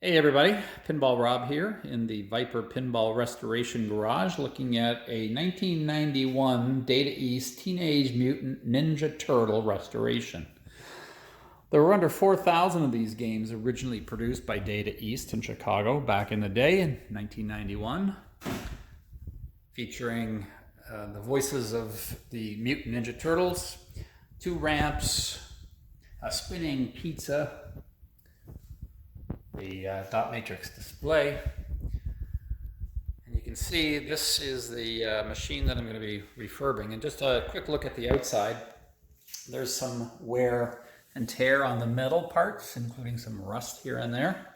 Hey everybody, Pinball Rob here in the Viper Pinball Restoration Garage looking at a 1991 Data East Teenage Mutant Ninja Turtle restoration. There were under 4,000 of these games originally produced by Data East in Chicago back in the day in 1991, featuring the voices of the Mutant Ninja Turtles, 2 ramps, a spinning pizza, the dot matrix display, and you can see this is the machine that I'm going to be refurbing. And just a quick look at the outside. There's some wear and tear on the metal parts, including some rust here and there.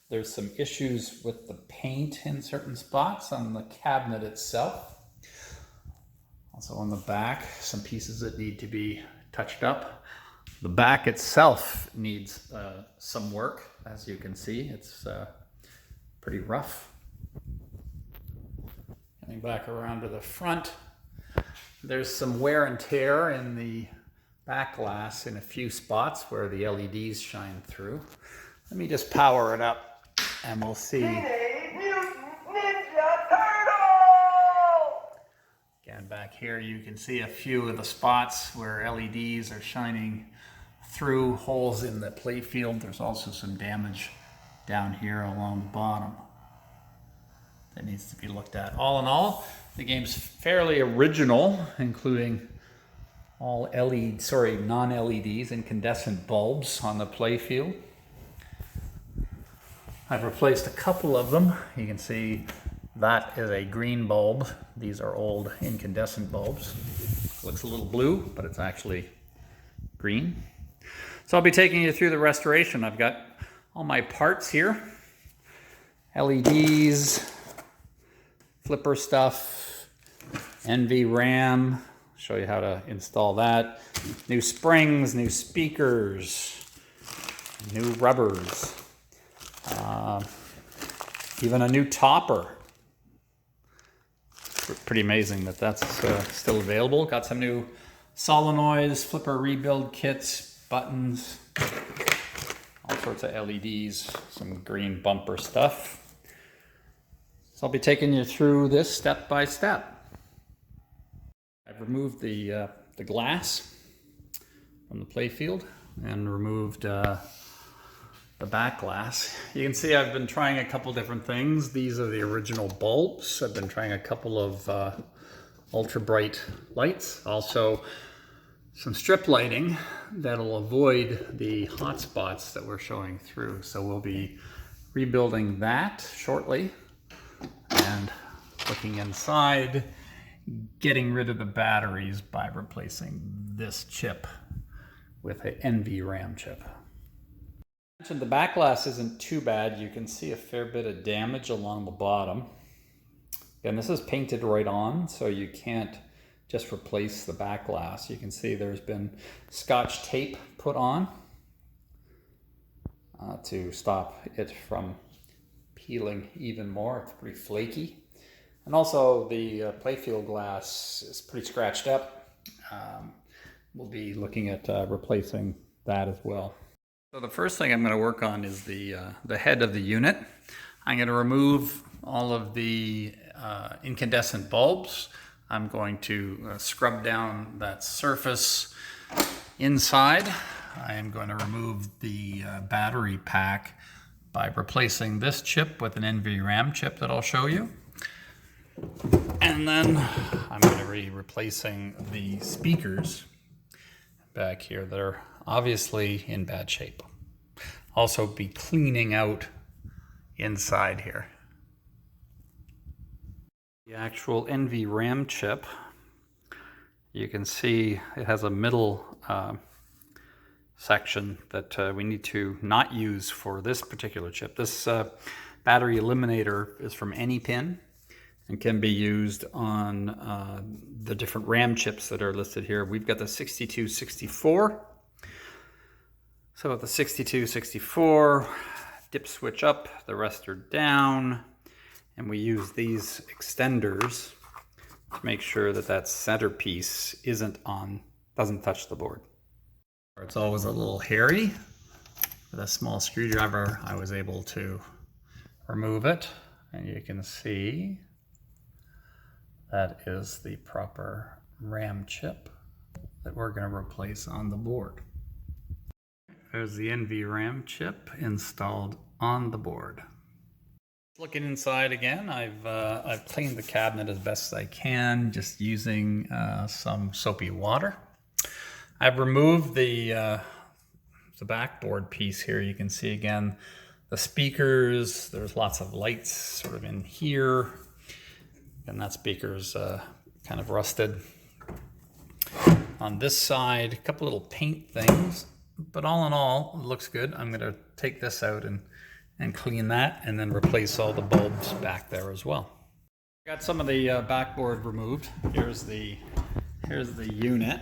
There's some issues with the paint in certain spots on the cabinet itself. Also on the back, some pieces that need to be touched up. The back itself needs some work. As you can see, it's pretty rough. Coming back around to the front, there's some wear and tear in the back glass in a few spots where the LEDs shine through. Let me just power it up and we'll see. Teenage Mutant Ninja Turtle! Again, back here you can see a few of the spots where LEDs are shining through holes in the play field. There's also some damage down here along the bottom that needs to be looked at. All in all, the game's fairly original, including all non-LEDs, incandescent bulbs on the play field. I've replaced a couple of them. You can see that is a green bulb. These are old incandescent bulbs. Looks a little blue, but it's actually green. So I'll be taking you through the restoration. I've got all my parts here. LEDs, flipper stuff, NVRAM. Show you how to install that. New springs, new speakers, new rubbers. Even a new topper. Pretty amazing that that's still available. Got some new solenoids, flipper rebuild kits, buttons, all sorts of LEDs, some green bumper stuff. So I'll be taking you through this step by step. I've removed the glass from the playfield and removed the back glass. You can see I've been trying a couple different things. These are the original bulbs. I've been trying a couple of ultra bright lights. Also some strip lighting that'll avoid the hot spots that we're showing through. So we'll be rebuilding that shortly and looking inside, getting rid of the batteries by replacing this chip with an NVRAM chip. The back glass isn't too bad. You can see a fair bit of damage along the bottom. And this is painted right on, so you can't just replace the back glass. You can see there's been Scotch tape put on to stop it from peeling even more. It's pretty flaky. And also the playfield glass is pretty scratched up. We'll be looking at replacing that as well. So the first thing I'm going to work on is the head of the unit. I'm going to remove all of the incandescent bulbs. I'm going to scrub down that surface inside. I am going to remove the battery pack by replacing this chip with an NVRAM chip that I'll show you. And then I'm going to be replacing the speakers back here that are obviously in bad shape. Also be cleaning out inside here. The actual NVRAM chip, you can see it has a middle section that we need to not use for this particular chip. This battery eliminator is from any pin and can be used on the different RAM chips that are listed here. We've got the 6264. So with the 6264, dip switch up, the rest are down. And we use these extenders to make sure that that centerpiece doesn't touch the board. It's always a little hairy. with a small screwdriver, I was able to remove it, and you can see that is the proper RAM chip that we're going to replace on the board. There's the NVRAM chip installed on the board. Looking inside again, I've cleaned the cabinet as best as I can, just using some soapy water. I've removed the backboard piece here. You can see again the speakers. There's lots of lights sort of in here, and that speaker's kind of rusted. On this side, a couple little paint things, but all in all, it looks good. I'm going to take this out and clean that, and then replace all the bulbs back there as well. Got some of the backboard removed. Here's the unit.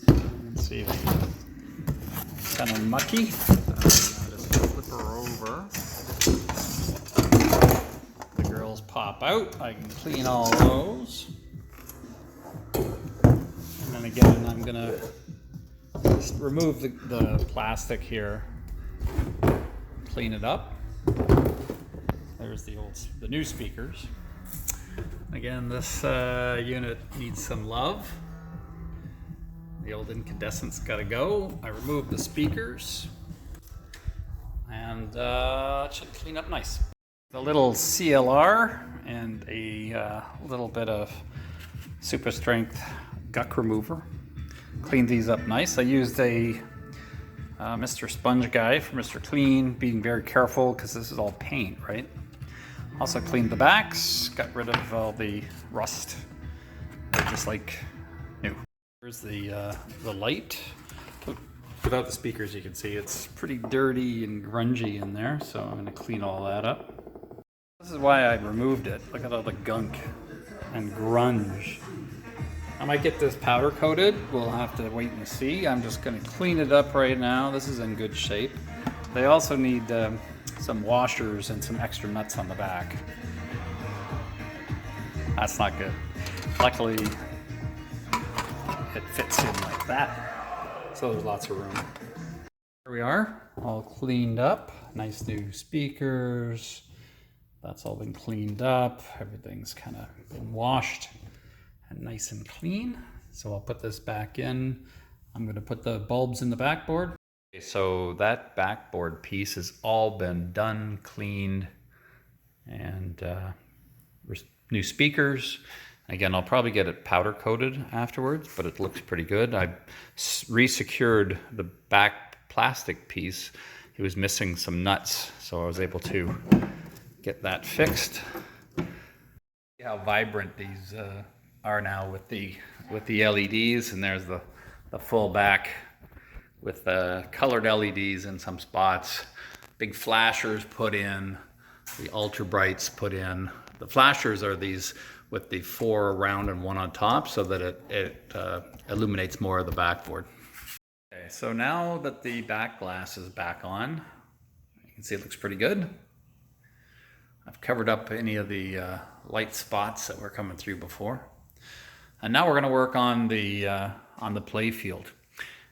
You can see it's kind of mucky. So I'll just flip her over. The girls pop out. I can clean all those. And then again, I'm gonna just remove the plastic here. Clean it up. There's the new speakers. Again, this unit needs some love. The old incandescent's got to go. I removed the speakers, and it should clean up nice. The little CLR and a little bit of super strength guck remover. Cleaned these up nice. I used a Mr. Sponge guy for Mr. Clean, being very careful because this is all paint, right? Also cleaned the backs, got rid of all the rust. They're just like new. Here's the light. Without the speakers, you can see it's pretty dirty and grungy in there, so I'm going to clean all that up. This is why I removed it. Look at all the gunk and grunge. I might get this powder coated. We'll have to wait and see. I'm just going to clean it up right now. This is in good shape. They also need some washers and some extra nuts on the back. That's not good. Luckily, it fits in like that. So there's lots of room. Here we are, all cleaned up. Nice new speakers. That's all been cleaned up. Everything's kind of been washed and nice and clean. So I'll put this back in. I'm going to put the bulbs in the backboard. Okay, so that backboard piece has all been done, cleaned, and new speakers. Again, I'll probably get it powder coated afterwards, but it looks pretty good. I re-secured the back plastic piece. It was missing some nuts, so I was able to get that fixed. See how vibrant these are now with the LEDs, and there's the full back with the colored LEDs in some spots. Big flashers put in, the ultra brights put in. The flashers are these with the 4 around and 1 on top, so that it illuminates more of the backboard. Okay, so now that the back glass is back on, you can see it looks pretty good. I've covered up any of the light spots that were coming through before. And now we're going to work on the play field.